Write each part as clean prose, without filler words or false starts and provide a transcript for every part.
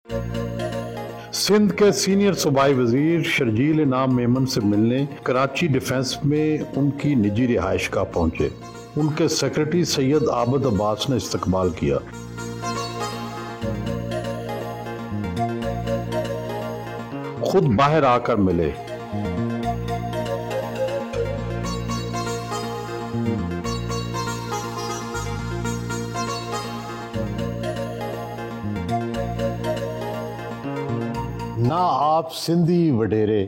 سندھ کے سینئر صوبائی وزیر شرجیل انعام میمن سے ملنے کراچی ڈیفنس میں ان کی نجی رہائش گاہ پہنچے۔ ان کے سیکرٹری سید عابد عباس نے استقبال کیا۔ خود باہر آ کر ملے۔ نہ آپ سندھی وڈیرے،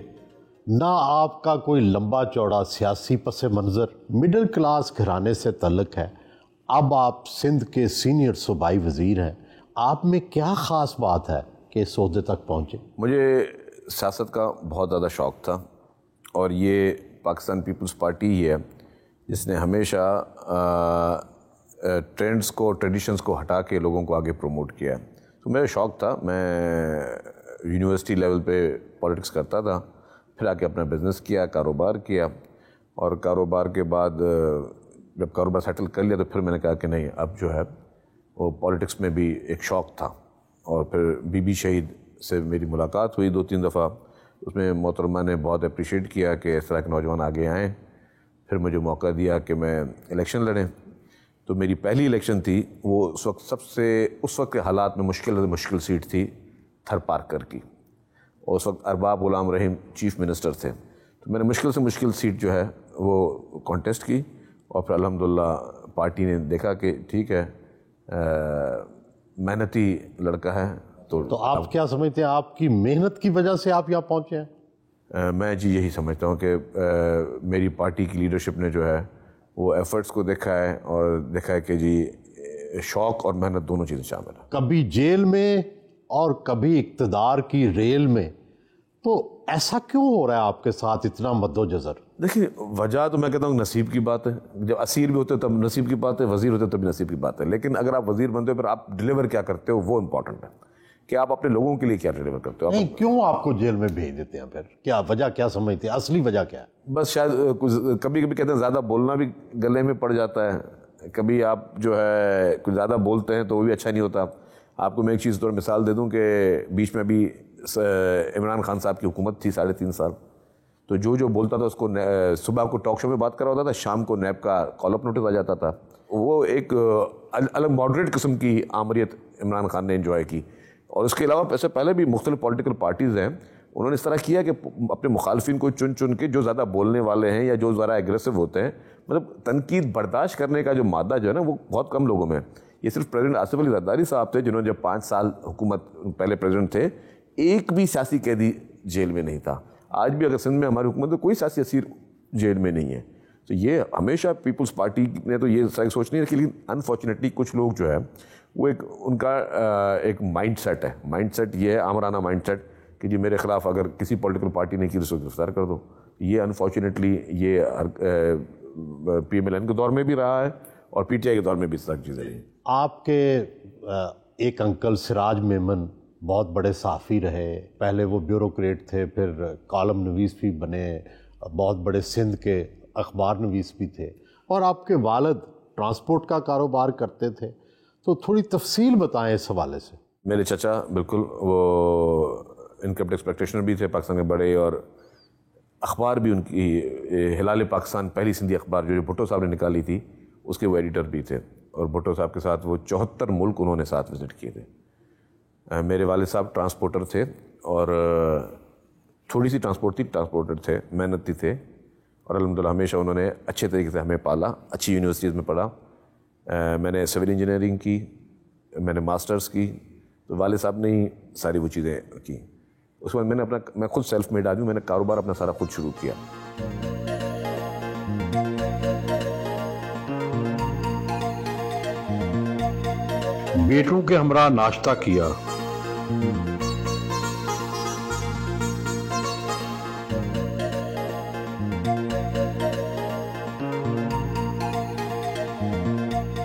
نہ آپ کا کوئی لمبا چوڑا سیاسی پس منظر مڈل کلاس گھرانے سے تعلق ہے، اب آپ سندھ کے سینئر صوبائی وزیر ہیں، آپ میں کیا خاص بات ہے کہ اس عہدے تک پہنچے؟ مجھے سیاست کا بہت زیادہ شوق تھا، اور یہ پاکستان پیپلز پارٹی ہی ہے جس نے ہمیشہ ٹرینڈز کو، ٹریڈیشنز کو ہٹا کے لوگوں کو آگے پروموٹ کیا ہے۔ تو میرا شوق تھا، میں یونیورسٹی لیول پہ پولیٹکس کرتا تھا، پھر آ کے اپنا بزنس کیا، کاروبار کیا، اور کاروبار کے بعد جب کاروبار سیٹل کر لیا تو پھر میں نے کہا کہ نہیں، اب جو ہے وہ پولیٹکس میں بھی ایک شوق تھا۔ اور پھر بی بی شہید سے میری ملاقات ہوئی 2-3 دفعہ، اس میں محترمہ نے بہت اپریشیٹ کیا کہ اس طرح کے نوجوان آگے آئیں، پھر مجھے موقع دیا کہ میں الیکشن لڑیں۔ تو میری پہلی الیکشن تھی وہ اس وقت کے حالات میں مشکل سیٹ تھی تھر پارکر کی، اور اس وقت ارباب غلام رحیم چیف منسٹر تھے، تو میں نے مشکل سے مشکل سیٹ جو ہے وہ کانٹیسٹ کی، اور پھر الحمدللہ پارٹی نے دیکھا کہ ٹھیک ہے محنتی لڑکا ہے۔ تو آپ کیا سمجھتے ہیں آپ کی محنت کی وجہ سے آپ یہاں پہنچے ہیں؟ میں یہی سمجھتا ہوں کہ میری پارٹی کی لیڈرشپ نے جو ہے وہ ایفرٹس کو دیکھا ہے، اور دیکھا ہے کہ شوق اور محنت دونوں چیزیں شامل ہیں۔ کبھی جیل میں اور کبھی اقتدار کی ریل میں، تو ایسا کیوں ہو رہا ہے آپ کے ساتھ اتنا مد و جزر؟ دیکھیے وجہ تو میں کہتا ہوں نصیب کی بات ہے، جب اسیر بھی ہوتے تب نصیب کی بات ہے، وزیر ہوتے تب بھی نصیب کی بات ہے، لیکن اگر آپ وزیر بنتے ہو پھر آپ ڈیلیور کیا کرتے ہو وہ امپورٹنٹ ہے، کہ آپ اپنے لوگوں کے لیے کیا ڈیلیور کرتے ہو۔ نہیں، کیوں آپ کو جیل میں بھیج دیتے ہیں؟ پھر کیا وجہ کیا سمجھتے ہیں؟ اصلی وجہ کیا ہے؟ بس شاید کبھی کبھی کہتے ہیں زیادہ بولنا بھی گلے میں پڑ جاتا ہے، کبھی آپ جو ہے کچھ زیادہ بولتے ہیں تو وہ بھی اچھا نہیں ہوتا۔ آپ کو میں ایک چیز طور مثال دے دوں کہ بیچ میں ابھی عمران خان صاحب کی حکومت تھی 3.5 سال، تو جو بولتا تھا اس کو صبح کو ٹاک شو میں بات کر رہا ہوتا تھا، شام کو نیب کا کال اپ نوٹس آ جاتا تھا۔ وہ ایک الگ ماڈریٹ قسم کی آمریت عمران خان نے انجوائے کی، اور اس کے علاوہ ایسے پہلے بھی مختلف پولیٹیکل پارٹیز ہیں، انہوں نے اس طرح کیا کہ اپنے مخالفین کو چن کے جو زیادہ بولنے والے ہیں یا جو ذرا ایگریسو ہوتے ہیں، مطلب تنقید برداشت کرنے کا جو مادہ جو ہے نا وہ بہت کم لوگوں میں ہے۔ یہ صرف پریزیڈنٹ آصف علی زرداری صاحب تھے جنہوں نے جب 5 سال حکومت پہلے پریزیڈنٹ تھے، ایک بھی سیاسی قیدی جیل میں نہیں تھا۔ آج بھی اگر سندھ میں ہماری حکومت میں کوئی سیاسی اسیر جیل میں نہیں ہے، تو یہ ہمیشہ پیپلز پارٹی نے تو یہ سوچ نہیں رکھی، لیکن انفارچونیٹلی کچھ لوگ جو ہے وہ ان کا ایک مائنڈ سیٹ ہے، مائنڈ سیٹ یہ ہے آمرانہ مائنڈ سیٹ کہ جی میرے خلاف اگر کسی پولیٹیکل پارٹی نے کی تو اس کو گرفتار کر دو۔ یہ انفارچونیٹلی یہ پی ایم ایل این کے دور میں بھی رہا ہے اور پی ٹی آئی کے دور میں بھی اس طرح کی چیزیں رہی۔ آپ کے ایک انکل سراج میمن بہت بڑے صحافی رہے، پہلے وہ بیوروکریٹ تھے، پھر کالم نویس بھی بنے، بہت بڑے سندھ کے اخبار نویس بھی تھے، اور آپ کے والد ٹرانسپورٹ کا کاروبار کرتے تھے، تو تھوڑی تفصیل بتائیں اس حوالے سے۔ میرے چچا بالکل وہ انکم ٹیکس پریکٹیشنر بھی تھے پاکستان کے بڑے، اور اخبار بھی ان کی ہلال پاکستان پہلی سندھی اخبار جو بھٹو صاحب نے نکالی تھی اس کے وہ ایڈیٹر بھی تھے، اور بھٹو صاحب کے ساتھ وہ 74 ملک انہوں نے ساتھ وزٹ کیے تھے۔ میرے والد صاحب ٹرانسپورٹر تھے، اور تھوڑی سی ٹرانسپورٹر تھے، محنتی تھے، اور الحمدللہ ہمیشہ انہوں نے اچھے طریقے سے ہمیں پالا، اچھی یونیورسٹیز میں پڑھا۔ میں نے سول انجینئرنگ کی، میں نے ماسٹرز کی، تو والد صاحب نے ہی ساری وہ چیزیں کی۔ اس کے بعد میں خود سیلف میڈ آدمی، میں نے کاروبار اپنا سارا خود شروع کیا۔ بیٹوں کے ہمراہ ناشتہ کیا۔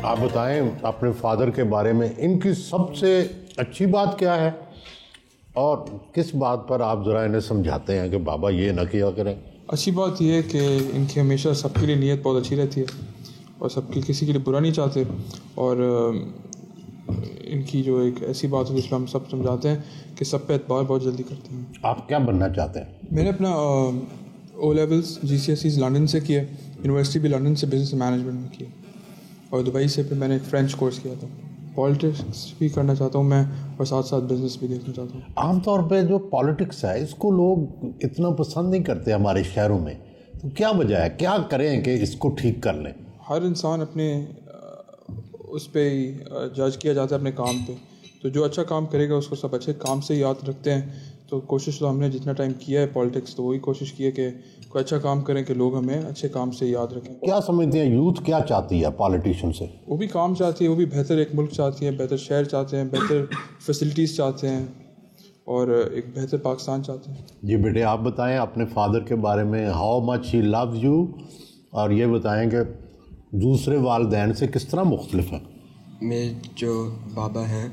آپ بتائیں اپنے فادر کے بارے میں، ان کی سب سے اچھی بات کیا ہے، اور کس بات پر آپ ذرا انہیں سمجھاتے ہیں کہ بابا یہ نہ کیا کریں؟ اچھی بات یہ ہے کہ ان کی ہمیشہ سب کے لیے نیت بہت اچھی رہتی ہے، اور سب کی کسی کے لیے برا نہیں چاہتے، اور ان کی جو ایک ایسی بات ہے جس میں ہم سب سمجھاتے ہیں کہ سب پہ اعتبار بہت جلدی کرتے ہیں. آپ کیا بننا چاہتے ہیں؟ میں نے اپنا او لیولس GCSEs لنڈن سے کیا, یونیورسٹی بھی لنڈن سے بزنس مینجمنٹ میں کیا, اور دبئی سے پھر میں نے ایک فرینچ کورس کیا تھا. پالیٹکس بھی کرنا چاہتا ہوں میں, اور ساتھ ساتھ بزنس بھی دیکھنا چاہتا ہوں. عام طور پہ جو پالیٹکس ہے اس کو لوگ اتنا پسند نہیں کرتے ہمارے شہروں میں, تو کیا وجہ ہے, کیا کریں کہ اس کو ٹھیک کر لیں؟ ہر انسان اپنے اس پہ ہی جج کیا جاتا ہے اپنے کام پہ, تو جو اچھا کام کرے گا اس کو سب اچھے کام سے یاد رکھتے ہیں. تو کوشش تو ہم نے جتنا ٹائم کیا ہے پالیٹکس, تو وہی کوشش کی ہے کہ کوئی اچھا کام کریں کہ لوگ ہمیں اچھے کام سے یاد رکھیں. کیا سمجھتے ہیں یوتھ کیا چاہتی ہے پالیٹیشین سے؟ وہ بھی کام چاہتی ہے, وہ بھی بہتر ایک ملک چاہتی ہے, بہتر شہر چاہتے ہیں, بہتر فیسلٹیز چاہتے ہیں, اور ایک بہتر پاکستان چاہتے ہیں. جی بیٹے آپ بتائیں اپنے فادر کے بارے میں, how much he loves you, اور یہ بتائیں کہ دوسرے والدین سے کس طرح مختلف ہیں؟ میرے جو بابا ہیں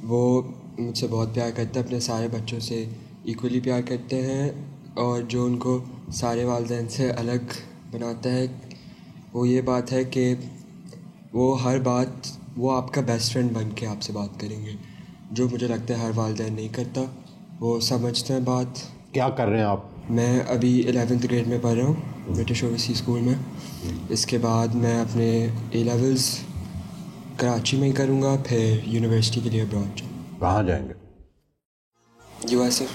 وہ مجھ سے بہت پیار کرتے ہیں, اپنے سارے بچوں سے ایکولی پیار کرتے ہیں, اور جو ان کو سارے والدین سے الگ بناتا ہے وہ یہ بات ہے کہ وہ ہر بات, وہ آپ کا بیسٹ فرینڈ بن کے آپ سے بات کریں گے, جو مجھے لگتا ہے ہر والدین نہیں کرتا. وہ سمجھتے ہیں بات. کیا کر رہے ہیں آپ؟ میں ابھی 11th گریڈ میں پڑھ رہا ہوں برٹش اوورسیز اسکول میں. اس کے بعد میں اپنے A levels کراچی میں ہی کروں گا, پھر یونیورسٹی کے لیے ابراڈ جاؤں. کہاں جائیں گے؟ USA.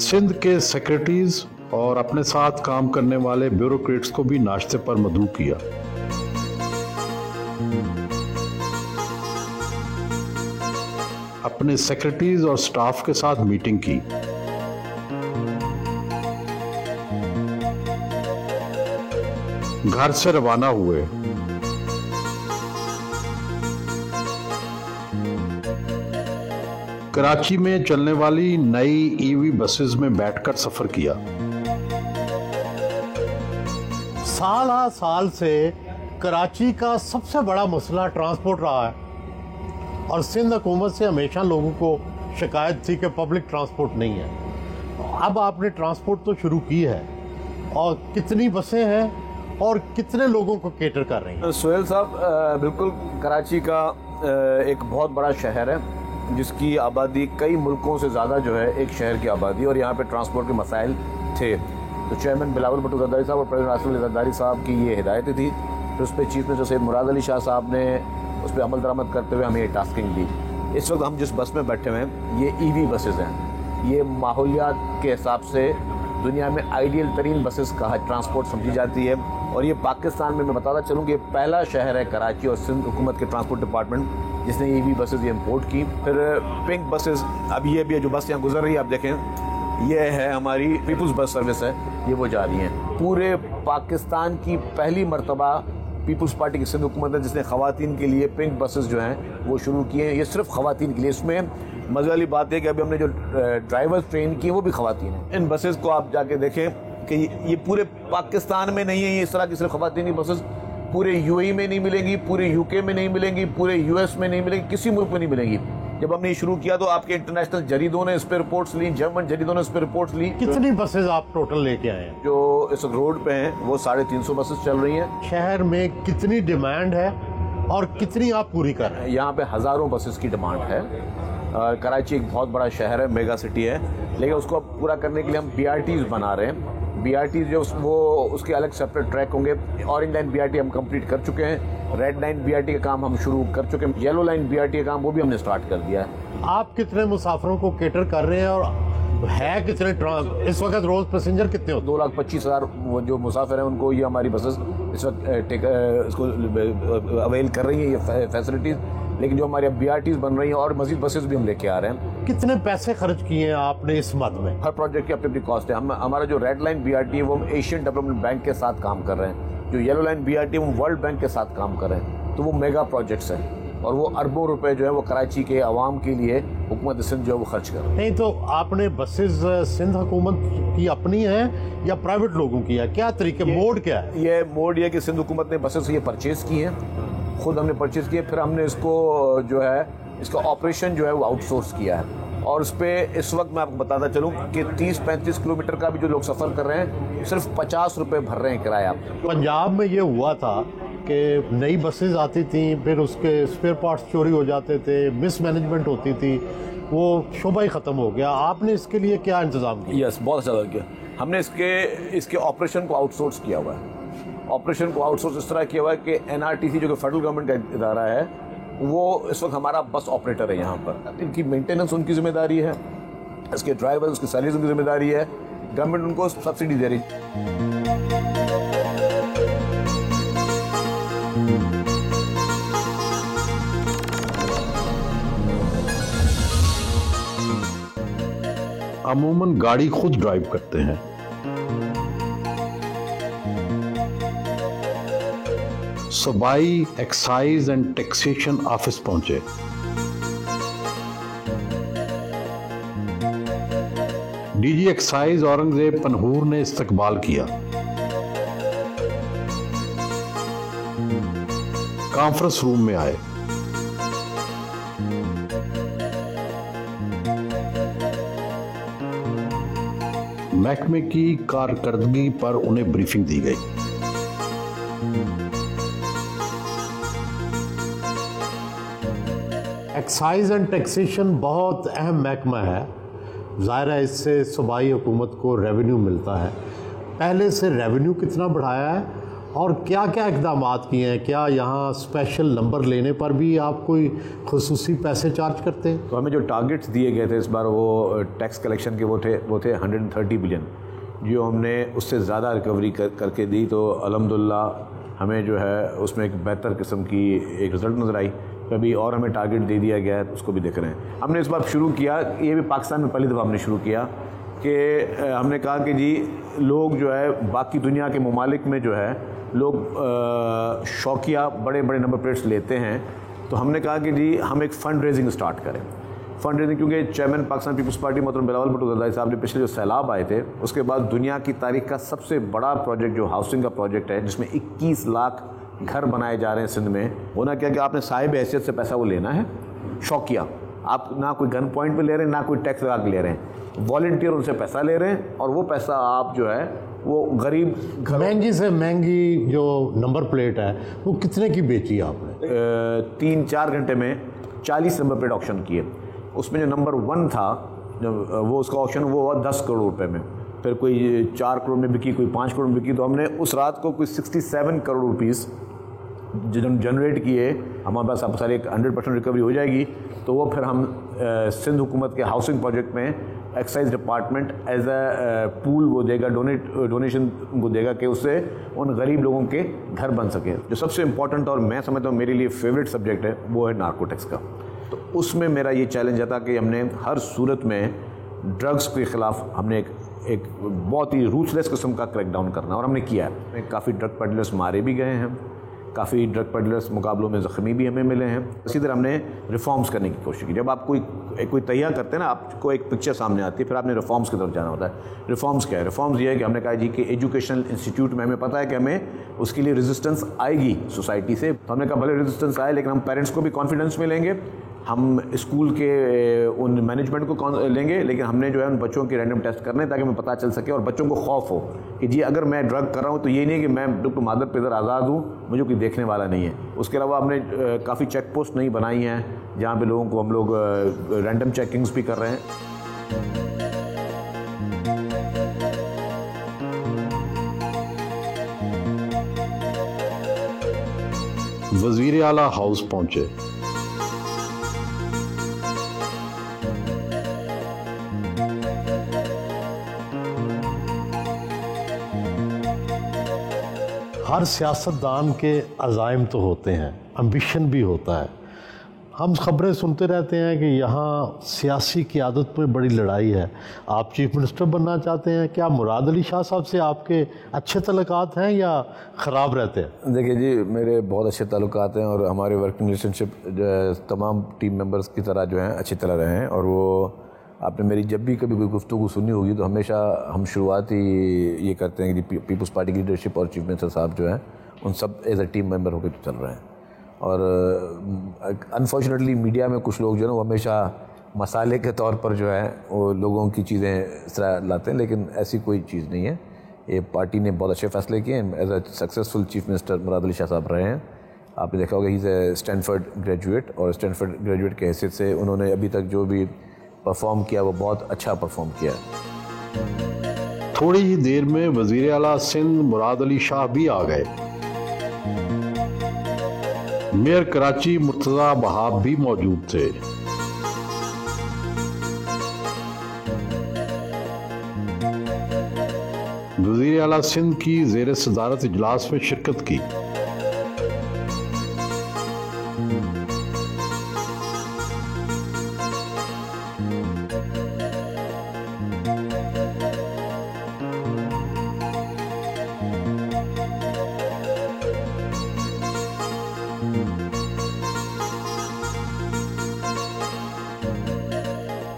سندھ کے سیکرٹریز اور اپنے ساتھ کام کرنے والے بیوروکریٹس کو بھی ناشتے پر مدعو کیا. اپنے سیکرٹریز اور سٹاف کے ساتھ میٹنگ کی. گھر سے روانہ ہوئے. کراچی میں چلنے والی نئی EV بسز میں بیٹھ کر سفر کیا. سال ہر سال سے کراچی کا سب سے بڑا مسئلہ ٹرانسپورٹ رہا ہے, اور سندھ حکومت سے ہمیشہ لوگوں کو شکایت تھی کہ پبلک ٹرانسپورٹ نہیں ہے. اب آپ نے ٹرانسپورٹ تو شروع کی ہے, اور کتنی بسیں ہیں اور کتنے لوگوں کو کیٹر کر رہی ہیں؟ سہیل صاحب, بالکل کراچی کا ایک بہت بڑا شہر ہے جس کی آبادی کئی ملکوں سے زیادہ جو ہے ایک شہر کی آبادی, اور یہاں پہ ٹرانسپورٹ کے مسائل تھے. تو چیئرمین بلاول بھٹو زرداری صاحب اور پریزیڈنٹ آصف علی زرداری صاحب کی یہ ہدایتیں تھی. پھر اس پہ چیف منسٹر سید مراد علی شاہ صاحب نے اس پہ عمل درآمد کرتے ہوئے ہمیں یہ ٹاسکنگ دی. اس وقت ہم جس بس میں بیٹھے ہوئے ہیں یہ EV بسز ہیں. یہ ماحولیات کے حساب سے دنیا میں آئیڈیل ترین بسز کا ٹرانسپورٹ سمجھی جاتی ہے, اور یہ پاکستان میں بتاتا چلوں کہ یہ پہلا شہر ہے کراچی اور سندھ حکومت کے ٹرانسپورٹ ڈپارٹمنٹ جس نے EV بسز یہ امپورٹ کی. پھر پنک بسز, اب یہ بھی جو بس یہاں گزر رہی ہے آپ دیکھیں, یہ ہے ہماری پیپلز بس سروس ہے, یہ وہ جا رہی ہیں. پورے پاکستان کی پہلی مرتبہ پیپلز پارٹی کی سندھ حکومت ہے جس نے خواتین کے لیے پنک بسز جو ہیں وہ شروع کیے ہیں. یہ صرف خواتین کے لیے. اس میں مزے والی بات ہے کہ ابھی ہم نے جو ڈرائیورز ٹرین کیے وہ بھی خواتین ہیں. ان بسز کو آپ جا کے دیکھیں کہ یہ پورے پاکستان میں نہیں ہے, یہ اس طرح کی صرف خواتین کی بسز پورے UAE میں نہیں ملیں گی, پورے UK میں نہیں ملیں گی, پورے US میں نہیں ملیں گی, کسی ملک میں نہیں ملیں گی. جب ہم نے یہ شروع کیا تو آپ کے انٹرنیشنل جریدوں نے اس پہ رپورٹس لی, جرمن جریدوں نے اس پہ رپورٹس لی. کتنی بسز آپ ٹوٹل لے کے آئے ہیں؟ جو اس روڈ پہ ہیں وہ 350 بسز چل رہی ہیں. شہر میں کتنی ڈیمانڈ ہے اور کتنی آپ پوری کر رہے ہیں؟ یہاں پہ ہزاروں بسز کی ڈیمانڈ ہے. کراچی ایک بہت بڑا شہر ہے, میگا سٹی ہے, لیکن اس کو پورا کرنے کے لیے ہم BRTs بنا رہے ہیں. BRTs جو وہ اس کے الگ سیپریٹ ٹریک ہوں گے. اورنج لائن BRT ہم کمپلیٹ کر چکے ہیں, ریڈ لائن BRT کا کام ہم شروع کر چکے ہیں, یلو لائن BRT کا کام وہ بھی ہم نے سٹارٹ کر دیا ہے. آپ کتنے مسافروں کو کیٹر کر رہے ہیں, اور ہے کتنے اس وقت روز پیسنجر کتنے ہوتے ہیں؟ 2,25,000 وہ جو مسافر ہیں ان کو یہ ہماری بسز اس وقت اس کو اویل کر رہی ہیں یہ فیسلٹیز. لیکن جو ہماری اب BRTs بن رہی ہیں اور مزید بسز بھی ہم لے کے آ رہے ہیں. کتنے پیسے خرچ کیے ہیں آپ نے اس مد میں؟ ہر پروجیکٹ کی اپنی اپنی کاسٹ ہے. ہمارا جو ریڈ لائن BRT ہے وہ ہم ایشین ڈیولپمنٹ بینک کے ساتھ کام کر رہے ہیں. جو یلو لائن BRT ہے وہ ورلڈ بینک کے ساتھ کام کر رہے ہیں. تو وہ میگا پروجیکٹس ہیں, اور وہ اربوں روپے جو ہے وہ کراچی کے عوام کے لیے حکومت سندھ جو ہے وہ خرچ کر رہے ہیں. نہیں تو آپ نے بسز سندھ حکومت کی اپنی ہیں یا پرائیویٹ لوگوں کی ہے, کیا طریقے, موڈ کیا ہے؟ یہ موڈ یہ کہ سندھ حکومت نے بسز یہ پرچیز کی ہیں, خود ہم نے پرچیز کی ہے. پھر ہم نے اس کو جو ہے اس کا آپریشن جو ہے وہ آؤٹ سورس کیا ہے, اور اس پہ اس وقت میں آپ کو بتاتا چلوں کہ 30-35 کلومیٹر کا بھی جو لوگ سفر کر رہے ہیں صرف 50 روپے بھر رہے ہیں کرایہ. پنجاب میں یہ ہوا تھا کہ نئی بسز آتی تھیں, پھر اس کے اسپیئر پارٹس چوری ہو جاتے تھے, مس مینجمنٹ ہوتی تھی, وہ شعبہ ہی ختم ہو گیا. آپ نے اس کے لیے کیا انتظام کیا؟ یس, بہت اچھا کیا. ہم نے اس کے آپریشن کو آؤٹ سورس کیا ہوا ہے. آپریشن کو آؤٹ سورس اس طرح کیا ہوا ہے کہ NRTC جو کہ فیڈرل گورنمنٹ کا ادارہ ہے, وہ اس وقت ہمارا بس آپریٹر ہے یہاں پر. ان کی مینٹیننس ان کی ذمہ داری ہے, اس کے ڈرائیور, اس کی سیلریز ان کی ذمہ داری ہے. گورنمنٹ ان کو سبسڈی دے رہی ہے. عموماً گاڑی خود ڈرائیو کرتے ہیں. صوبائی ایکسائز اینڈ ٹیکسیشن آفس پہنچے. DG ایکسائز اورنگزیب پنہور نے استقبال کیا. کانفرنس روم میں آئے. محکمے کی کارکردگی پر انہیں بریفنگ دی گئی. ایکسائز اینڈ ٹیکسیشن بہت اہم محکمہ ہے. ظاہر ہے اس سے صوبائی حکومت کو ریونیو ملتا ہے. پہلے سے ریونیو کتنا بڑھایا ہے اور کیا کیا اقدامات کیے ہیں؟ کیا یہاں اسپیشل نمبر لینے پر بھی آپ کوئی خصوصی پیسے چارج کرتے ہیں؟ تو ہمیں جو ٹارگیٹس دیے گئے تھے اس بار, وہ ٹیکس کلیکشن کے وہ تھے 130 بلین, جو ہم نے اس سے زیادہ ریکوری کر کے دی. تو الحمدللہ ہمیں جو ہے اس میں ایک بہتر قسم کی ایک رزلٹ نظر آئی. کبھی اور ہمیں ٹارگیٹ دے دیا گیا ہے, اس کو بھی دیکھ رہے ہیں. ہم نے اس بار شروع کیا, یہ بھی پاکستان میں پہلی دفعہ ہم نے شروع کیا کہ ہم نے کہا کہ جی لوگ جو ہے باقی دنیا کے ممالک میں جو ہے لوگ شوقیہ بڑے بڑے نمبر پلیٹس لیتے ہیں, تو ہم نے کہا کہ جی ہم ایک فنڈ ریزنگ اسٹارٹ کریں. فنڈ ریزنگ کیونکہ چیئرمین پاکستان پیپلز پارٹی محترم بلاول بھٹو زرداری صاحب نے پچھلے جو سیلاب آئے تھے, اس کے بعد دنیا کی تاریخ کا سب سے بڑا پروجیکٹ جو ہاؤسنگ کا پروجیکٹ ہے, جس میں 21 لاکھ گھر بنائے جا رہے ہیں سندھ میں. ہونا کیا کہ آپ نے صاحب حیثیت سے پیسہ وہ لینا ہے, شوقیہ. آپ نہ کوئی گن پوائنٹ پہ لے رہے ہیں, نہ کوئی ٹیکس لگا کے لے رہے ہیں, والنٹیئر ان سے پیسہ لے رہے ہیں, اور وہ پیسہ آپ جو ہے وہ غریب. مہنگی سے مہنگی جو نمبر پلیٹ ہے وہ کتنے کی بیچی آپ نے؟ 3-4 گھنٹے میں 40 نمبر پلیٹ آکشن کیے. اس میں جو نمبر 1 تھا وہ اس کا آکشن وہ ہوا 10 کروڑ روپے میں, پھر کوئی 4 کروڑ میں بکی, کوئی 5 کروڑ میں بکی. تو ہم نے اس رات کو کوئی 67 کروڑ روپیز جنریٹ کیے. ہمارے پاس اب سارے 100% ریکوری ہو جائے گی. تو وہ پھر ہم سندھ حکومت کے ہاؤسنگ پروجیکٹ میں ایکسائز ڈپارٹمنٹ ایز اے پول وہ دے گا, ڈونیشن کو دے گا کہ اس سے ان غریب لوگوں کے گھر بن سکے. جو سب سے امپورٹنٹ اور میں سمجھتا ہوں میرے لیے فیوریٹ سبجیکٹ ہے وہ ہے نارکوٹکس کا. تو اس میں میرا یہ چیلنج تھا کہ ہم نے ہر صورت میں ڈرگس کے خلاف ہم نے ایک بہت ہی روتھلیس قسم کا کریک ڈاؤن کرنا, اور ہم نے کیا ہے. کافی ڈرگ پیڈلرس مارے بھی گئے ہیں, کافی ڈرگ پیڈلرس مقابلوں میں زخمی بھی ہمیں ملے ہیں. اسی طرح ہم نے ریفارمز کرنے کی کوشش کی. جب آپ کوئی تیار کرتے ہیں نا, آپ کو ایک پکچر سامنے آتی ہے, پھر آپ نے ریفارمز کی طرف جانا ہوتا ہے. ریفارمز کیا ہے؟ ریفارمز یہ ہے کہ ہم نے کہا جی کہ ایجوکیشنل انسٹیٹیوٹ میں ہمیں پتہ ہے کہ ہمیں اس کے لیے ریزسٹنس آئے گی سوسائٹی سے. تو ہم نے کہا بھلے ریزسٹنس آئے, لیکن ہم پیرنٹس کو بھی کانفیڈنس میں لیں گے, ہم اسکول کے ان مینجمنٹ کو لیں گے, لیکن ہم نے جو ہے ان بچوں کے رینڈم ٹیسٹ کرنے تاکہ ہمیں پتہ چل سکے اور بچوں کو خوف ہو کہ جی اگر میں ڈرگ کر رہا ہوں تو یہ نہیں کہ میں بالکل مادر پدر آزاد ہوں, مجھے کوئی دیکھنے والا نہیں ہے. اس کے علاوہ ہم نے کافی چیک پوسٹ نہیں بنائی ہیں جہاں پہ لوگوں کو ہم لوگ رینڈم چیکنگز بھی کر رہے ہیں. وزیر اعلیٰ ہاؤس پہنچے. ہر سیاستدان کے عزائم تو ہوتے ہیں, امبیشن بھی ہوتا ہے. ہم خبریں سنتے رہتے ہیں کہ یہاں سیاسی قیادت میں بڑی لڑائی ہے. آپ چیف منسٹر بننا چاہتے ہیں, کیا مراد علی شاہ صاحب سے آپ کے اچھے تعلقات ہیں یا خراب رہتے ہیں؟ دیکھیے جی, میرے بہت اچھے تعلقات ہیں اور ہمارے ورکنگ ریلیشن شپ تمام ٹیم ممبرس کی طرح جو ہیں اچھی طرح رہے ہیں. اور وہ آپ نے میری جب بھی کبھی کوئی گفتگو سنی ہوگی تو ہمیشہ ہم شروعات ہی یہ کرتے ہیں کہ پیپلز پارٹی کی لیڈرشپ اور چیف منسٹر صاحب جو ہیں ان سب ایز اے ٹیم ممبر ہو کے چل رہے ہیں. اور انفارچونیٹلی میڈیا میں کچھ لوگ جو ہے وہ ہمیشہ مسالے کے طور پر جو ہے وہ لوگوں کی چیزیں اس طرح لاتے ہیں, لیکن ایسی کوئی چیز نہیں ہے. یہ پارٹی نے بہت اچھے فیصلے کیے ہیں. As a successful chief minister Murad Ali Shah صاحب رہے ہیں. آپ نے دیکھا ہوگا he is a Stanford graduate, اور اسٹینفرڈ گریجویٹ کی حیثیت سے انہوں نے ابھی تک جو بھی پرفارم کیا وہ بہت اچھا پرفارم کیا ہے. تھوڑی ہی دیر میں وزیر اعلیٰ سندھ مراد علی شاہ بھی آ گئے. میئر کراچی مرتضیٰ بہاب بھی موجود تھے. وزیر اعلیٰ سندھ کی زیر صدارت اجلاس میں شرکت کی.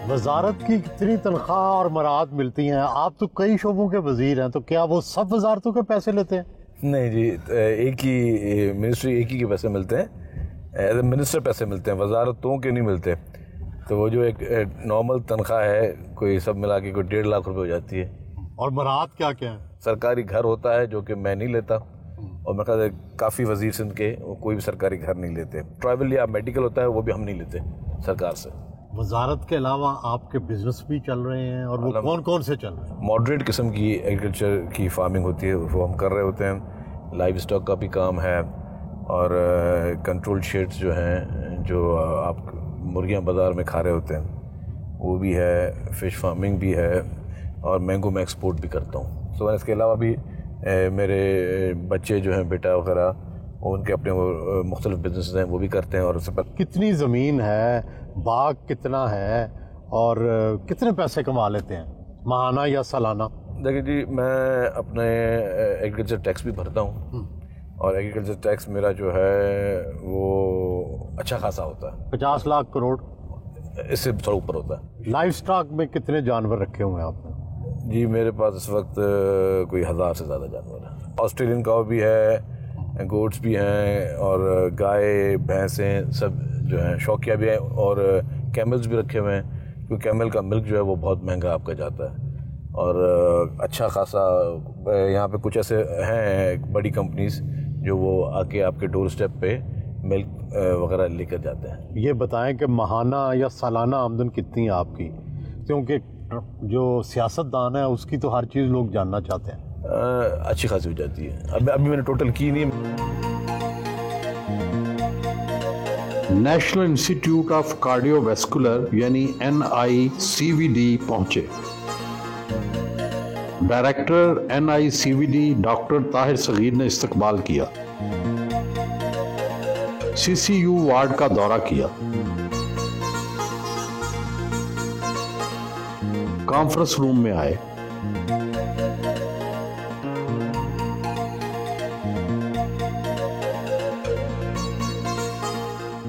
وزارت کی کتنی تنخواہ اور مراعات ملتی ہیں؟ آپ تو کئی شعبوں کے وزیر ہیں, تو کیا وہ سب وزارتوں کے پیسے لیتے ہیں؟ نہیں جی, ایک ہی منسٹری ایک ہی کے پیسے ملتے ہیں. ایز اے منسٹر پیسے ملتے ہیں, وزارتوں کے نہیں ملتے. تو وہ جو ایک نارمل تنخواہ ہے, کوئی سب ملا کے کوئی 1.5 لاکھ روپے ہو جاتی ہے. اور مراعات کیا کیا ہیں؟ سرکاری گھر ہوتا ہے جو کہ میں نہیں لیتا, اور میرے خیال ہے کافی وزیر سندھ کے کوئی بھی سرکاری گھر نہیں لیتے. ٹرائبل یا میڈیکل ہوتا ہے وہ بھی ہم نہیں لیتے سرکار سے. وزارت کے علاوہ آپ کے بزنس بھی چل رہے ہیں, اور وہ کون کون سے چل رہے ہیں؟ ماڈریٹ قسم کی ایگریکلچر کی فارمنگ ہوتی ہے, وہ ہم کر رہے ہوتے ہیں. لائیو اسٹاک کا بھی کام ہے, اور کنٹرول شیڈز جو ہیں جو آپ مرغیاں بازار میں کھا رہے ہوتے ہیں وہ بھی ہے. فش فارمنگ بھی ہے, اور مینگو میں ایکسپورٹ بھی کرتا ہوں. سو اس کے علاوہ بھی میرے بچے جو ہیں, بیٹا وغیرہ, ان کے اپنے وہ مختلف بزنس ہیں وہ بھی کرتے ہیں. اور اس پر کتنی زمین ہے, باغ کتنا ہے, اور کتنے پیسے کما لیتے ہیں ماہانہ یا سالانہ؟ دیکھیں جی, میں اپنے ایگریکلچر ٹیکس بھی بھرتا ہوں, اور ایگریکلچر ٹیکس میرا جو ہے وہ اچھا خاصا ہوتا ہے. 50 لاکھ کروڑ اس سے تھوڑا اوپر ہوتا ہے. لائف سٹاک میں کتنے جانور رکھے ہوئے ہیں آپ نے؟ جی میرے پاس اس وقت کوئی 1000 سے زیادہ جانور ہیں. آسٹریلین کاؤ بھی ہے, گوٹس بھی ہیں, اور گائے بھینسیں سب جو ہیں شوقیہ بھی ہیں, اور کیملز بھی رکھے ہوئے ہیں, کیونکہ کیمل کا ملک جو ہے وہ بہت مہنگا آپ کا جاتا ہے. اور اچھا خاصا یہاں پہ کچھ ایسے ہیں بڑی کمپنیز جو وہ آ کے آپ کے ڈور اسٹیپ پہ ملک وغیرہ لے کر جاتے ہیں. یہ بتائیں کہ ماہانہ یا سالانہ آمدن کتنی ہے آپ کی؟ کیونکہ جو سیاستدان ہے اس کی تو ہر چیز لوگ جاننا چاہتے ہیں. اچھی خاصی ہو جاتی ہے. ابھی میں نے ٹوٹل کی نہیں. National institute of cardio vascular یعنی NICVD پہنچے. ڈائریکٹر NICVD ڈاکٹر طاہر صغیر نے استقبال کیا. CCU وارڈ کا دورہ کیا. کانفرنس روم میں آئے.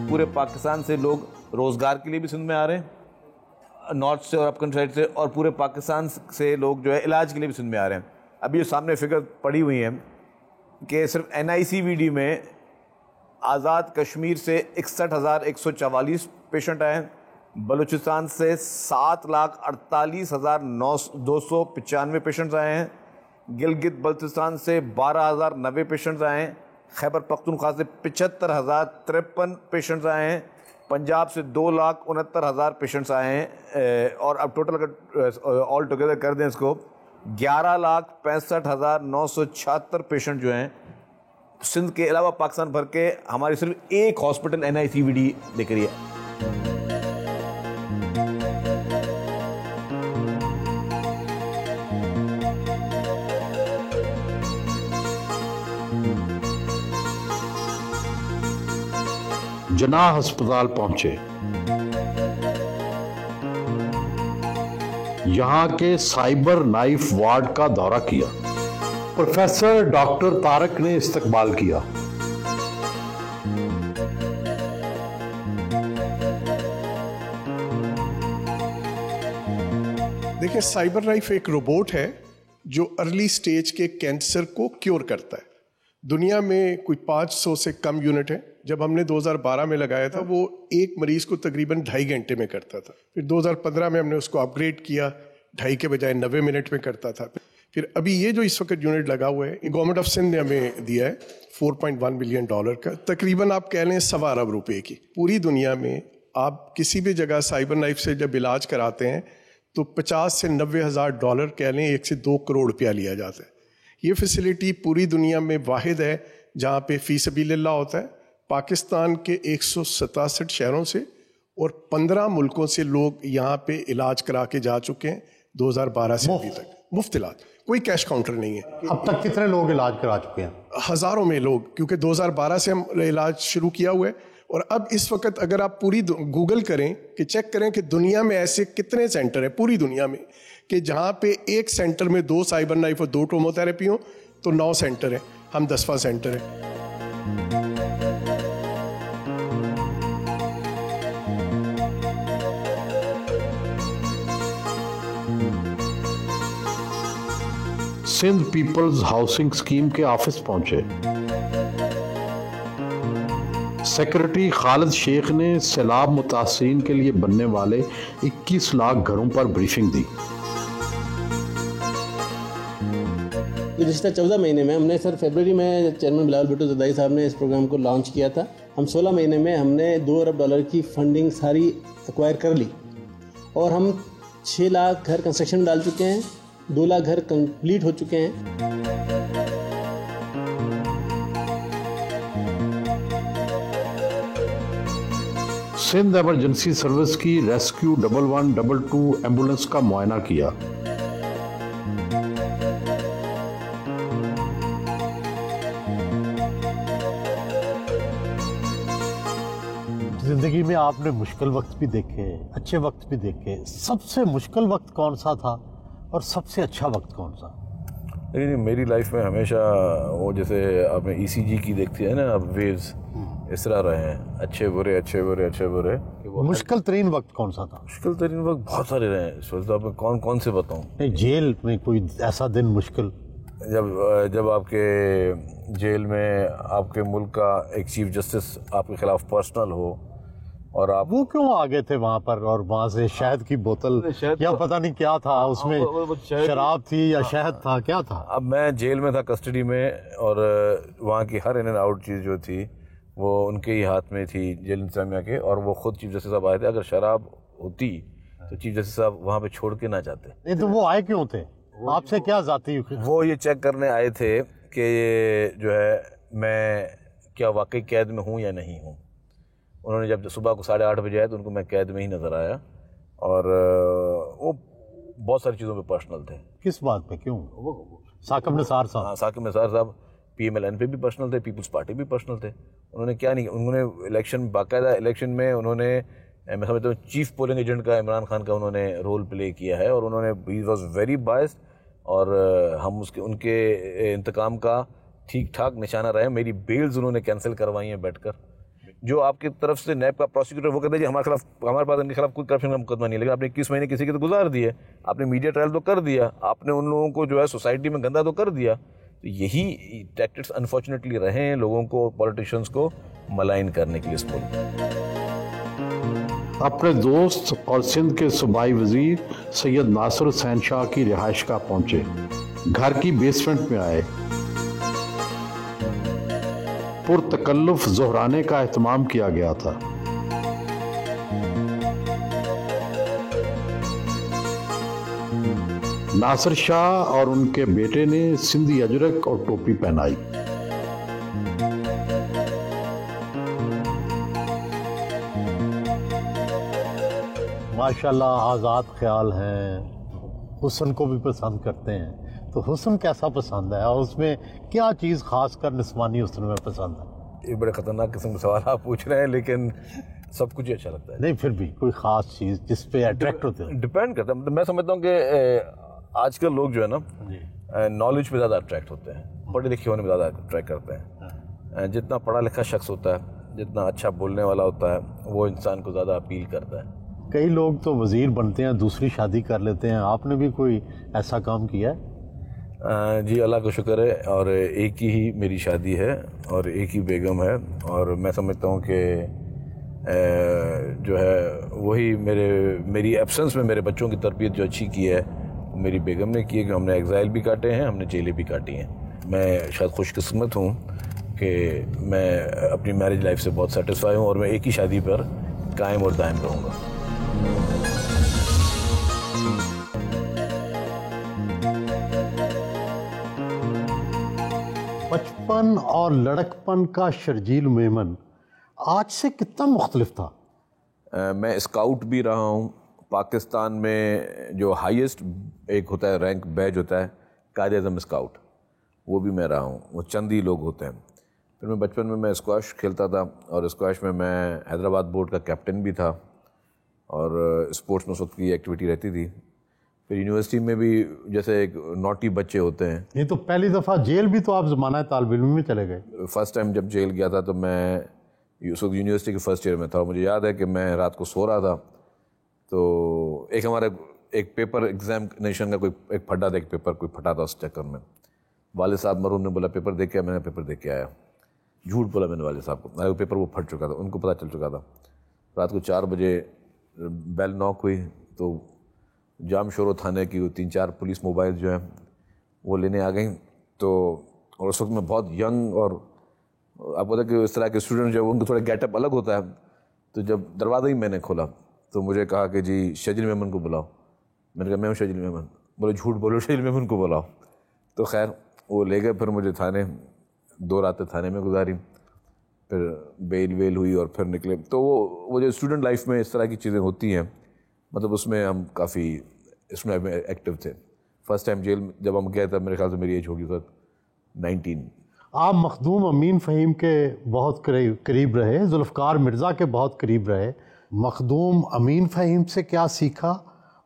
پورے پاکستان سے لوگ روزگار کے لیے بھی سندھ میں آ رہے ہیں, نارتھ سے اور اپکن سائڈ سے, اور پورے پاکستان سے لوگ جو ہے علاج کے لیے بھی سندھ میں آ رہے ہیں. ابھی جو سامنے فگر پڑی ہوئی ہیں کہ صرف NICVD میں آزاد کشمیر سے 61,144 پیشنٹ آئے ہیں, بلوچستان سے 7,48,295 پیشنٹس آئے ہیں, گلگت بلتستان سے 12,090 پیشنٹس آئے ہیں, خیبر پختونخوا سے 75,053 پیشنٹس آئے ہیں, پنجاب سے 2,69,000 پیشنٹس آئے ہیں, اور اب ٹوٹل اگر آل ٹوگیدر کر دیں اس کو 11,65,976 پیشنٹ جو ہیں سندھ کے علاوہ پاکستان بھر کے ہماری صرف ایک ہاسپٹل NICVD لے کر ہے. جناح ہسپتال پہنچے. یہاں کے سائبر نائف وارڈ کا دورہ کیا. پروفیسر ڈاکٹر طارق نے استقبال کیا. دیکھیں, سائبر نائف ایک روبوٹ ہے جو ارلی سٹیج کے کینسر کو کیور کرتا ہے. دنیا میں کوئی 500 سے کم یونٹ ہیں. جب ہم نے 2012 میں لگایا تھا وہ ایک مریض کو تقریباً 2.5 گھنٹے میں کرتا تھا. پھر 2015 میں ہم نے اس کو اپ گریڈ کیا, 2.5 کے بجائے 90 منٹ میں کرتا تھا. پھر ابھی یہ جو اس وقت یونٹ لگا ہوا ہے گورنمنٹ آف سندھ نے ہمیں دیا ہے $4.1 ملین کا، تقریباً آپ کہہ لیں 1.25 ارب روپے کی. پوری دنیا میں آپ کسی بھی جگہ سائبر نائف سے جب علاج کراتے ہیں تو $50,000 سے $90,000 کہہ لیں 1 سے 2 کروڑ روپیہ لیا جاتا ہے. یہ فیسلٹی پوری دنیا میں واحد ہے جہاں پہ فی سبیل اللہ ہوتا ہے. پاکستان کے 167 شہروں سے اور 15 ملکوں سے لوگ یہاں پہ علاج کرا کے جا چکے ہیں 2012 سے ابھی تک. مفت علاج، کوئی کیش کاؤنٹر نہیں ہے. اب تک کتنے لوگ علاج کرا چکے ہیں؟ ہزاروں میں لوگ، کیونکہ 2012 سے ہم علاج شروع کیا ہوا ہے. اور اب اس وقت اگر آپ پوری گوگل کریں کہ چیک کریں کہ دنیا میں ایسے کتنے سینٹر ہیں پوری دنیا میں کہ جہاں پہ ایک سینٹر میں 2 سائبر نائف اور 2 ٹروما تھراپی ہوں تو 9 سینٹر ہیں. ہم 10واں سینٹر ہیں. سندھ پیپلز ہاؤسنگ اسکیم کے آفس پہنچے. سیکرٹری خالد شیخ نے سیلاب متاثرین کے لیے بننے والے 21 لاکھ گھروں پر بریفنگ دی. گزشتہ 14 مہینے میں ہم نے سر فیبرری میں چیئرمین بلاول بھٹو زرداری صاحب نے اس پروگرام کو لانچ کیا تھا. ہم 16 مہینے میں ہم نے $2 ارب کی فنڈنگ ساری ایکوائر کر لی اور ہم 6 لاکھ گھر کنسٹرکشن میں ڈال چکے ہیں. 2 لاکھ گھر کمپلیٹ ہو چکے ہیں. سندھ ایمرجنسی سروس کی ریسکیو 1122 ایمبولینس کا معائنہ کیا. زندگی میں آپ نے مشکل وقت بھی دیکھے، اچھے وقت بھی دیکھے. سب سے مشکل وقت کون سا تھا اور سب سے اچھا وقت کون سا؟ لیکن میری لائف میں ہمیشہ وہ جیسے آپ نے ECG کی دیکھتی ہے نا اب ویوز، اس طرح رہے ہیں، اچھے برے اچھے برے اچھے برے. مشکل ترین وقت کون سا تھا؟ مشکل ترین وقت بہت سارے رہے ہیں. اس وقت آپ میں کون سے بتاؤں. نہیں، جیل میں کوئی ایسا دن مشکل؟ جب آپ کے جیل میں آپ کے ملک کا ایک چیف جسٹس آپ کے خلاف پرسنل ہو اور آپ وہ کیوں آگے تھے وہاں پر اور وہاں سے شہد کی بوتل یا پتہ نہیں کیا تھا اس میں، شراب تھی یا شہد تھا، کیا تھا؟ اب میں جیل میں تھا کسٹڈی میں اور وہاں کی ہر ان اینڈ آؤٹ چیز جو تھی وہ ان کے ہی ہاتھ میں تھی جیل انتظامیہ کے. اور وہ خود چیف جسٹس صاحب آئے تھے. اگر شراب ہوتی تو چیف جسٹس صاحب وہاں پہ چھوڑ کے نہ جاتے. نہیں تو وہ آئے کیوں تھے؟ آپ سے کیا ذاتی؟ وہ یہ چیک کرنے آئے تھے کہ یہ جو ہے میں کیا واقعی قید میں ہوں یا نہیں ہوں. انہوں نے جب صبح کو 8:30 بجے آئے تو ان کو میں قید میں ہی نظر آیا اور وہ بہت ساری چیزوں پہ پرسنل تھے. کس بات پہ؟ کیوں؟ ثاقب نثار صاحب. ہاں، ثاقب نثار صاحب PMLN پہ بھی پرسنل تھے، پیپلز پارٹی بھی پرسنل تھے. انہوں نے کیا نہیں، انہوں نے الیکشن، باقاعدہ الیکشن میں انہوں نے، میں سمجھتا ہوں چیف پولنگ ایجنٹ کا عمران خان کا انہوں نے رول پلے کیا ہے اور انہوں نے ہی واز ویری بائسڈ اور ہم ان کے انتقام کا ٹھیک ٹھاک نشانہ رہے. میری بیلز انہوں نے کینسل کروائی ہیں بیٹھ کر. جو آپ کی طرف سے نیب کا پروسیکیوٹر وہ کہتے ہیں جی ہمارے پاس ان کے خلاف کوئی کرپشن کا مقدمہ نہیں ہے، لیکن آپ نے 21 مہینے کسی کے تو گزار دیے، آپ نے میڈیا ٹرائل تو کر دیا، آپ نے ان لوگوں کو جو ہے سوسائٹی میں گندا تو کر دیا. تو یہی ٹیکٹکس انفارچونیٹلی رہے ہیں لوگوں کو، پولیٹیشنز کو ملائن کرنے کے لیے اس ملک میں. اپنے دوست اور سندھ کے صوبائی وزیر سید ناصر حسین شاہ کی رہائش گاہ پہنچے. گھر کی بیسمنٹ میں آئے. پرتکلف ظہرانے کا اہتمام کیا گیا تھا. ناصر شاہ اور ان کے بیٹے نے سندھی اجرک اور ٹوپی پہنائی. ماشاءاللہ آزاد خیال ہیں، حسن کو بھی پسند کرتے ہیں. تو حسن کیسا پسند ہے اور اس میں کیا چیز خاص کر نسوانی حسن میں پسند ہے؟ یہ بڑے خطرناک قسم کے سوال آپ پوچھ رہے ہیں، لیکن سب کچھ اچھا لگتا ہے. نہیں پھر بھی کوئی خاص چیز جس پہ اٹریکٹ ہوتے ہیں؟ ڈپینڈ کرتا ہے. میں سمجھتا ہوں کہ آج کل لوگ جو ہے نا نالج پہ زیادہ اٹریکٹ ہوتے ہیں، پڑھے لکھے ہونے میں زیادہ اٹریکٹ کرتے ہیں. جتنا پڑھا لکھا شخص ہوتا ہے، جتنا اچھا بولنے والا ہوتا ہے، وہ انسان کو زیادہ اپیل کرتا ہے. کئی لوگ تو وزیر بنتے ہیں دوسری شادی کر لیتے ہیں، آپ نے بھی کوئی ایسا کام کیا ہے؟ جی اللہ کا شکر ہے، اور ایک ہی میری شادی ہے اور ایک ہی بیگم ہے. اور میں سمجھتا ہوں کہ جو ہے وہی میری ایبسنس میں میرے بچوں کی تربیت جو اچھی کی ہے میری بیگم نے کی ہے کہ ہم نے ایگزائل بھی کاٹے ہیں, ہم نے جیلیں بھی کاٹی ہیں. میں شاید خوش قسمت ہوں کہ میں اپنی میرج لائف سے بہت سیٹسفائی ہوں, اور میں ایک ہی شادی پر قائم اور دائم رہوں گا. بچپن اور لڑکپن کا شرجیل میمن آج سے کتنا مختلف تھا؟ میں اسکاؤٹ بھی رہا ہوں. پاکستان میں جو ہائیسٹ ایک ہوتا ہے رینک بیج ہوتا ہے قائد اعظم اسکاؤٹ, وہ بھی میں رہا ہوں. وہ چند ہی لوگ ہوتے ہیں. پھر میں بچپن میں اسکواش کھیلتا تھا, اور اسکواش میں حیدرآباد بورڈ کا کیپٹن بھی تھا, اور اسپورٹس میں اس وقت کی ایکٹیویٹی رہتی تھی. پھر یونیورسٹی میں بھی جیسے ایک نوٹی بچے ہوتے ہیں. یہ تو پہلی دفعہ جیل بھی تو آپ زمانہ طالب علم میں چلے گئے. فرسٹ ٹائم جب جیل گیا تھا تو میں اس وقت یونیورسٹی کے فرسٹ ایئر میں تھا. مجھے یاد ہے کہ میں رات کو سو رہا تھا, تو ایک ہمارا ایک پیپر ایگزامینیشن کا کوئی ایک پھٹا تھا, ایک پیپر کوئی پھٹا تھا. اس چکر میں والد صاحب مرحوم نے بولا پیپر دے کے آیا. میں نے پیپر دے کے آیا. جھوٹ بولا میں نے والد صاحب کو. وہ پیپر وہ پھٹ چکا تھا, ان کو پتہ چل چکا تھا. رات کو 4 بجے بیل ناک ہوئی تو جام شورو تھانے کی 3-4 پولیس موبائل جو ہیں وہ لینے آ گئیں. تو اور اس وقت میں بہت ینگ, اور آپ کو پتا کہ اس طرح کے اسٹوڈنٹ جو ان کو تھوڑا گیٹ اپ الگ ہوتا ہے. تو جب دروازہ ہی میں نے کھولا تو مجھے کہا کہ جی شجیل میمن کو بلاؤ. میں نے کہا میں ہوں شجیل میمن. بولے جھوٹ بولو, شجیل میمن کو بلاؤ. تو خیر وہ لے گئے. پھر مجھے تھانے 2 راتیں تھانے میں گزاری. پھر بیل ویل ہوئی اور پھر نکلے. تو وہ جو اسٹوڈنٹ لائف میں اس طرح کی چیزیں ہوتی ہیں, مطلب اس میں ہم کافی اس میں ایکٹیو تھے. فرسٹ ٹائم جیل جب ہم گئے تھا میرے خیال سے میری ایج ہوگی سر 19. آپ مخدوم امین فہیم کے بہت قریب رہے, ذوالفقار مرزا کے بہت قریب رہے. مخدوم امین فہیم سے کیا سیکھا,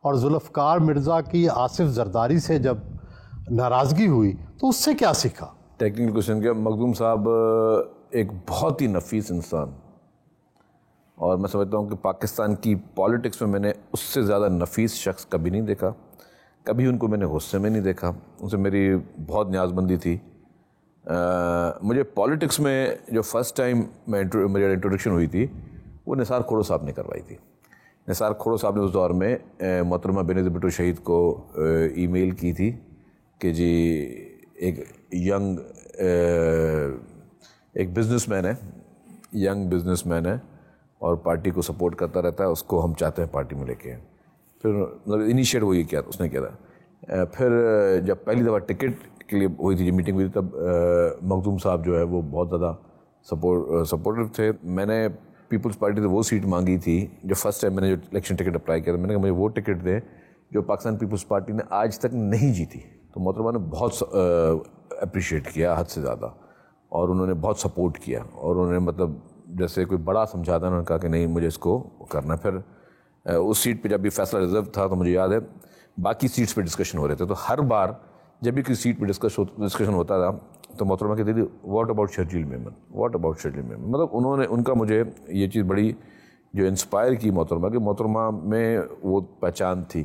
اور ذوالفقار مرزا کی آصف زرداری سے جب ناراضگی ہوئی تو اس سے کیا سیکھا؟ ٹیکنیکل کوشچن کیا. مخدوم صاحب ایک بہت ہی نفیس انسان, اور میں سمجھتا ہوں کہ پاکستان کی پالیٹکس میں نے اس سے زیادہ نفیس شخص کبھی نہیں دیکھا. کبھی ان کو میں نے غصے میں نہیں دیکھا. ان سے میری بہت نیاز مندی تھی. مجھے پالیٹکس میں جو فرسٹ ٹائم میری انٹروڈکشن ہوئی تھی وہ نثار کھوڑو صاحب نے کروائی تھی. نثار کھوڑو صاحب نے اس دور میں محترمہ بینظیر بھٹو شہید کو ای میل کی تھی کہ جی ایک ینگ ایک بزنس مین ہے, ینگ بزنس مین ہے, اور پارٹی کو سپورٹ کرتا رہتا ہے, اس کو ہم چاہتے ہیں پارٹی میں لے کے. پھر مطلب انیشیٹ ہوئی کیا اس نے کیا تھا. پھر جب پہلی دفعہ ٹکٹ کے لیے ہوئی تھی, جب میٹنگ ہوئی تھی, تب مخدوم صاحب جو ہے وہ بہت زیادہ سپورٹو تھے. میں نے پیپلز پارٹی سے وہ سیٹ مانگی تھی جو فرسٹ ٹائم میں نے جو الیکشن ٹکٹ اپلائی کیا تھا. میں نے کہا مجھے وہ ٹکٹ دے جو پاکستان پیپلز پارٹی نے آج تک نہیں جیتی. تو محترمہ نے بہت اپریشیٹ کیا حد سے زیادہ, اور انہوں نے بہت سپورٹ کیا, اور انہوں نے مطلب جیسے کوئی بڑا سمجھا تھا, انہوں نے کہا کہ نہیں مجھے اس کو کرنا. پھر اس سیٹ پہ جب بھی فیصلہ ریزرو تھا تو مجھے یاد ہے باقی سیٹس پہ ڈسکشن ہو رہے تھے. تو ہر بار جب بھی کسی سیٹ پہ ڈسکشن ہوتا تھا تو محترمہ کہتی تھی what about Sharjeel Memon, what about Sharjeel Memon. مطلب ان کا مجھے یہ چیز بڑی جو انسپائر کی محترمہ, کہ محترمہ میں وہ پہچان تھی.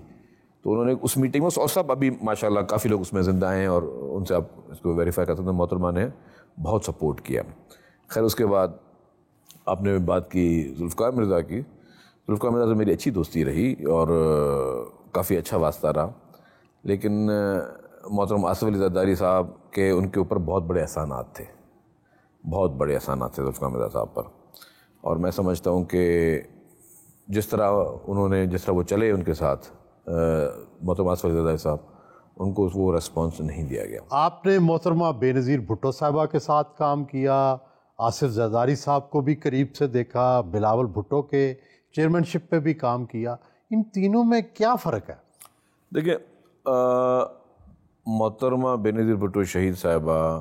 تو انہوں نے اس میٹنگ میں, اور سب ابھی ماشاءاللہ کافی لوگ اس میں زندہ ہیں اور ان سے آپ اس کو ویریفائی کرتے ہیں, محترمہ نے بہت سپورٹ کیا. خیر اس کے بعد آپ نے بات کی ذوالفقار مرزا کی. ذوالفقار مرزا سے میری اچھی دوستی رہی اور کافی اچھا واسطہ رہا, لیکن محترم آصف علی زرداری صاحب کے ان کے اوپر بہت بڑے احسانات تھے, بہت بڑے احسانات تھے ذوالفقار مرزا صاحب پر. اور میں سمجھتا ہوں کہ جس طرح وہ چلے ان کے ساتھ محترم آصف علی زرداری صاحب, ان کو وہ ریسپانس نہیں دیا گیا. آپ نے محترمہ بینظیر بھٹو صاحبہ کے ساتھ کام کیا, آصف زرداری صاحب کو بھی قریب سے دیکھا, بلاول بھٹو کے چیئرمین شپ پہ بھی کام کیا. ان تینوں میں کیا فرق ہے؟ دیکھیں محترمہ بینظیر بھٹو شہید صاحبہ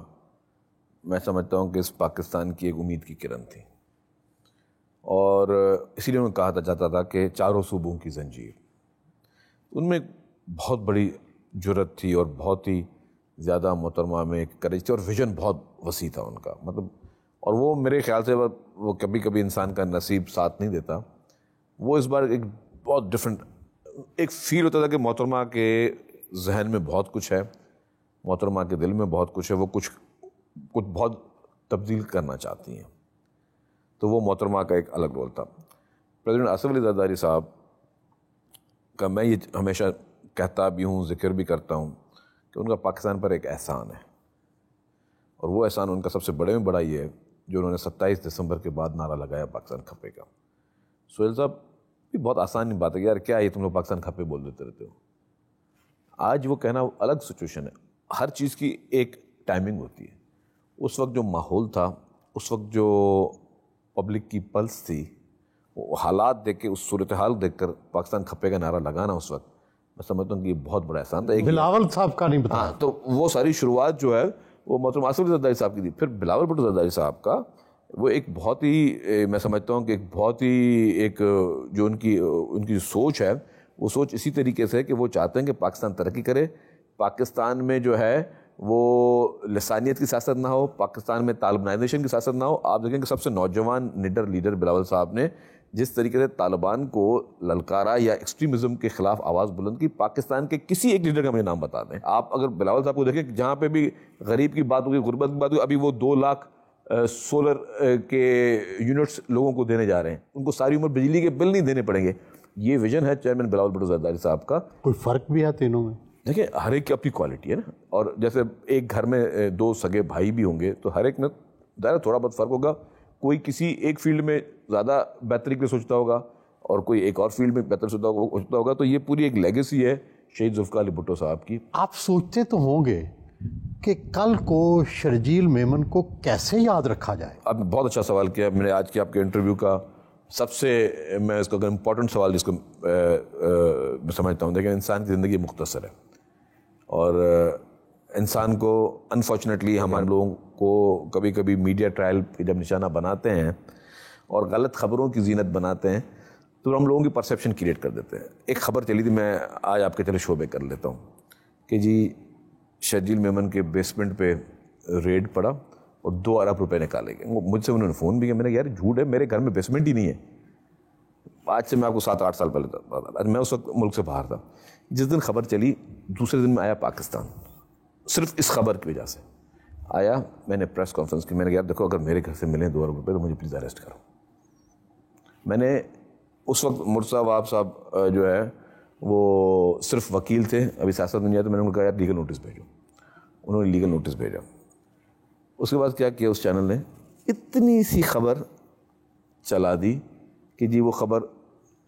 میں سمجھتا ہوں کہ اس پاکستان کی ایک امید کی کرن تھی, اور اسی لیے انہوں نے کہا جاتا تھا کہ 4 صوبوں کی زنجیر. ان میں بہت بڑی جرت تھی اور بہت ہی زیادہ محترمہ میں ایک کریج تھی, اور ویژن بہت وسیع تھا ان کا. مطلب اور وہ میرے خیال سے وہ کبھی کبھی انسان کا نصیب ساتھ نہیں دیتا. وہ اس بار ایک بہت ڈفرینٹ ایک فیل ہوتا تھا کہ محترمہ کے ذہن میں بہت کچھ ہے, محترمہ کے دل میں بہت کچھ ہے, وہ کچھ بہت تبدیل کرنا چاہتی ہیں. تو وہ محترمہ کا ایک الگ رول تھا. پریزیڈنٹ آصف علی زرداری صاحب کا میں یہ ہمیشہ کہتا بھی ہوں, ذکر بھی کرتا ہوں کہ ان کا پاکستان پر ایک احسان ہے, اور وہ احسان ان کا سب سے بڑے میں بڑا یہ ہے جو انہوں نے 27 دسمبر کے بعد نعرہ لگایا پاکستان کھپے کا. سہیل صاحب, یہ بہت آسان بات ہے کہ یار کیا یہ تم لوگ پاکستان کھپے بول دیتے رہتے ہو. آج وہ کہنا الگ سچویشن ہے, ہر چیز کی ایک ٹائمنگ ہوتی ہے. اس وقت جو ماحول تھا, اس وقت جو پبلک کی پلس تھی, وہ حالات دیکھ کے, اس صورتحال دیکھ کر پاکستان کھپے کا نعرہ لگانا اس وقت میں سمجھتا ہوں کہ یہ بہت بڑا احسان تھا. بلاول صاحب کا نہیں بتایا. تو وہ ساری شروعات جو ہے وہ محترم آصف علی زرداری صاحب کی تھی. پھر بلاول بھٹو زرداری صاحب کا وہ ایک بہت ہی, میں سمجھتا ہوں کہ ایک بہت ہی ایک جو ان کی سوچ ہے, وہ سوچ اسی طریقے سے کہ وہ چاہتے ہیں کہ پاکستان ترقی کرے, پاکستان میں جو ہے وہ لسانیت کی سیاست نہ ہو, پاکستان میں طالبانائزیشن کی سیاست نہ ہو. آپ دیکھیں کہ سب سے نوجوان لیڈر بلاول صاحب نے جس طریقے سے طالبان کو للکارا یا ایکسٹریمزم کے خلاف آواز بلند کی, پاکستان کے کسی ایک لیڈر کا مجھے نام بتا دیں آپ. اگر بلاول صاحب کو دیکھیں کہ جہاں پہ بھی غریب کی بات ہوگی, غربت کی بات ہوگی, ابھی وہ 2 لاکھ سولر کے یونٹس لوگوں کو دینے جا رہے ہیں, ان کو ساری عمر بجلی کے بل نہیں دینے پڑیں گے. یہ ویژن ہے چیئرمین بلاول بھٹو زرداری صاحب کا. کوئی فرق بھی ہے تینوں میں؟ دیکھیں, ہر ایک کی اپنی کوالٹی ہے نا, اور جیسے ایک گھر میں 2 سگے بھائی بھی ہوں گے تو ہر ایک میں ظاہر تھوڑا بہت فرق ہوگا. کوئی کسی ایک فیلڈ میں زیادہ بہتری کے لیے سوچتا ہوگا اور کوئی ایک اور فیلڈ میں بہتر سوچتا ہوگا. تو یہ پوری ایک لیگیسی ہے شہید ذوالفقار علی بھٹو صاحب کی. آپ سوچتے تو ہوں گے کہ کل کو شرجیل میمن کو کیسے یاد رکھا جائے؟ آپ نے بہت اچھا سوال کیا. میں نے آج کے آپ کے انٹرویو کا سب سے میں اس کا امپورٹنٹ سوال جس کو میں سمجھتا ہوں, دیکھیں انسان کی زندگی مختصر ہے اور انسان کو انفارچونیٹلی ہمارے لوگوں کو کبھی کبھی میڈیا ٹرائل جب نشانہ بناتے ہیں اور غلط خبروں کی زینت بناتے ہیں تو ہم لوگوں کی پرسیپشن کریٹ کر دیتے ہیں. ایک خبر چلی تھی, میں آج آپ کے چلے شعبے کر لیتا ہوں کہ جی شرجیل میمن کے بیسمنٹ پہ ریڈ پڑا اور 2 ارب روپے نکالے گئے. مجھ سے انہوں نے فون بھی کیا, میں نے کہا یار جھوٹ ہے, میرے گھر میں بیسمنٹ ہی نہیں ہے. آج سے میں آپ کو 7-8 سال پہلے میں اس وقت ملک سے باہر تھا. جس دن خبر چلی دوسرے دن میں آیا پاکستان, صرف اس خبر کی وجہ سے آیا. میں نے پریس کانفرنس کی, میں نے کہا یار دیکھو اگر میرے گھر سے ملیں 2 ارب روپے تو مجھے پلیز اریسٹ کرو. میں نے اس وقت مرزا وہاب صاحب جو ہے وہ صرف وکیل تھے, ابھی سیاست میں نہیں آئے, تو میں نے ان کو کہا یار لیگل نوٹس بھیجو. انہوں نے لیگل نوٹس بھیجا. اس کے بعد کیا کیا اس چینل نے, اتنی سی خبر چلا دی کہ جی وہ خبر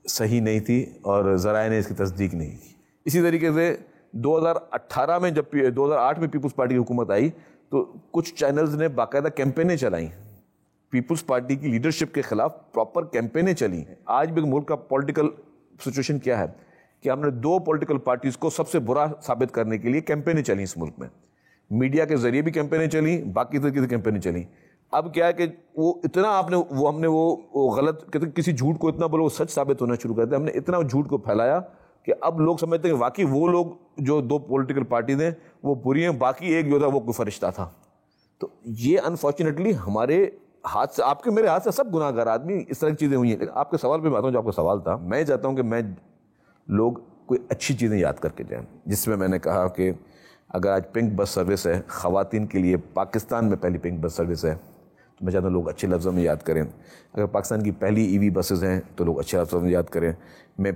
صحیح نہیں تھی اور ذرائع نے اس کی تصدیق نہیں کی. اسی طریقے سے 2018 میں جب 2008 میں پیپلز پارٹی کی حکومت آئی تو کچھ چینلز نے باقاعدہ کیمپینیں چلائیں, پیپلز پارٹی کی لیڈرشپ کے خلاف پراپر کیمپینیں چلیں. آج بھی ملک کا پولیٹیکل سچویشن کیا ہے کہ ہم نے 2 پولیٹیکل پارٹیز کو سب سے برا ثابت کرنے کے لیے کیمپینیں چلیں اس ملک میں. میڈیا کے ذریعے بھی کیمپینیں چلیں, باقی طریقے سے کیمپینیں چلیں. اب کیا ہے کہ وہ اتنا ہم نے وہ غلط کسی جھوٹ کو اتنا بولو وہ سچ ثابت ہونا شروع کر دیا. ہم نے اتنا جھوٹ کو پھیلایا کہ اب لوگ سمجھتے ہیں کہ واقعی وہ لوگ جو 2 پولیٹیکل پارٹیز ہیں وہ بری ہیں, باقی ایک جو تھا وہ کوئی فرشتہ تھا. تو یہ انفارچونیٹلی ہمارے ہاتھ سے, آپ کے میرے ہاتھ سے سب گناہ گار آدمی اس طرح کی چیزیں ہوئی ہیں. آپ کے سوال پہ میں آتا ہوں, جو آپ کا سوال تھا, میں چاہتا ہوں کہ میں لوگ کوئی اچھی چیزیں یاد کر کے جائیں, جس میں نے کہا کہ اگر آج پنک بس سروس ہے خواتین کے لیے, پاکستان میں پہلی پنک بس سروس ہے, تو میں چاہتا ہوں لوگ اچھے لفظوں میں یاد کریں. اگر پاکستان کی پہلی EV بسز ہیں تو لوگ اچھے لفظوں میں یاد کریں. میں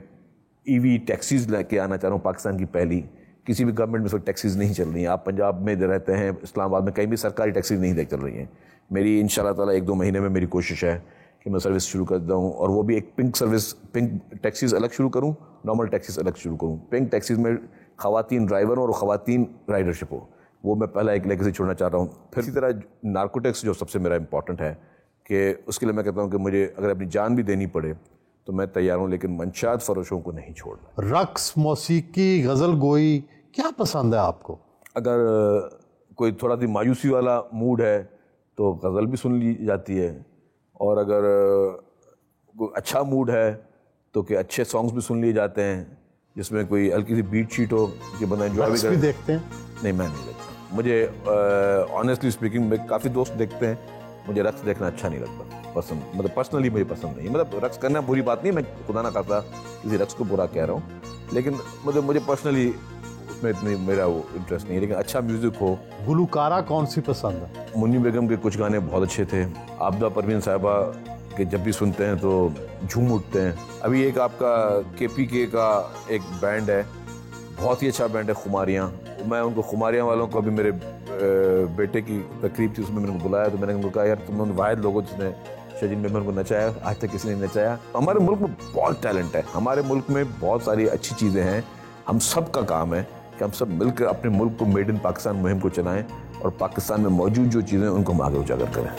EV ٹیکسیز لے کے آنا چاہ رہا ہوں, پاکستان کی پہلی. کسی بھی گورنمنٹ میں اس وقت ٹیکسیز نہیں چل رہی ہیں. آپ پنجاب میں رہتے ہیں, اسلام آباد میں کہیں بھی سرکاری ٹیکسیز نہیں چل رہی ہیں. میری انشاءاللہ تعالیٰ 1-2 مہینے میں میری کوشش ہے کہ میں سروس شروع کر دوں, اور وہ بھی ایک پنک سروس, پنک ٹیکسیز الگ شروع کروں, نارمل ٹیکسیز الگ شروع کروں. پنک ٹیکسیز میں خواتین ڈرائیور اور خواتین رائڈرشپ ہو, وہ میں پہلا ایک لیگیسی چھوڑنا چاہ رہا ہوں. پھر اسی طرح نارکوٹکس جو سب سے میرا امپورٹنٹ ہے کہ اس کے لیے میں کہتا ہوں کہ مجھے اگر اپنی جان بھی دینی پڑے تو میں تیار ہوں, لیکن منشیات فروشوں کو نہیں چھوڑنا. رقص, موسیقی, غزل گوئی کیا پسند ہے آپ کو؟ اگر کوئی تھوڑا سی مایوسی والا موڈ ہے تو غزل بھی سن لی جاتی ہے, اور اگر کوئی اچھا موڈ ہے تو کہ اچھے سانگز بھی سن لیے جاتے ہیں جس میں کوئی ہلکی سی بیٹ شیٹ ہو کہ بندہ انجوائے بھی کرے. دیکھتے ہیں؟ نہیں, میں نہیں دیکھتا. مجھے آنیسٹلی اسپیکنگ میں کافی دوست دیکھتے ہیں, مجھے رقص دیکھنا اچھا نہیں لگتا, پسند, مطلب پرسنلی مجھے پسند نہیں. مطلب رقص کرنا بری بات نہیں, میں خدا نہ کرتا کسی رقص کو برا کہہ رہا ہوں, لیکن مطلب مجھے پرسنلی اس میں اتنی میرا وہ انٹرسٹ نہیں ہے. لیکن اچھا میوزک ہو. گلوکارہ کون سی پسند ہے؟ منی بیگم کے کچھ گانے بہت اچھے تھے. عابدہ پروین صاحبہ کے جب بھی سنتے ہیں تو جھوم اٹھتے ہیں. ابھی ایک آپ کا KPK کا ایک بینڈ ہے بہت ہی اچھا بینڈ ہے خماریاں. میں ان کو خماریاں والوں کو ابھی میرے بیٹے کی تقریب تھی, اس میں نے ان کو بلایا تو میں نے ان کو کہا یار تم نے واحد لوگوں جس نے شجین میمن کو نچایا, آج تک کسی نے نچایا. ہمارے ملک میں بہت ٹیلنٹ ہے, ہمارے ملک میں بہت ساری اچھی چیزیں ہیں. ہم سب کا کام ہے کہ ہم سب مل کر اپنے ملک کو میڈ ان پاکستان مہم کو چلائیں اور پاکستان میں موجود جو چیزیں ان کو ہم آگے اجاگر کریں.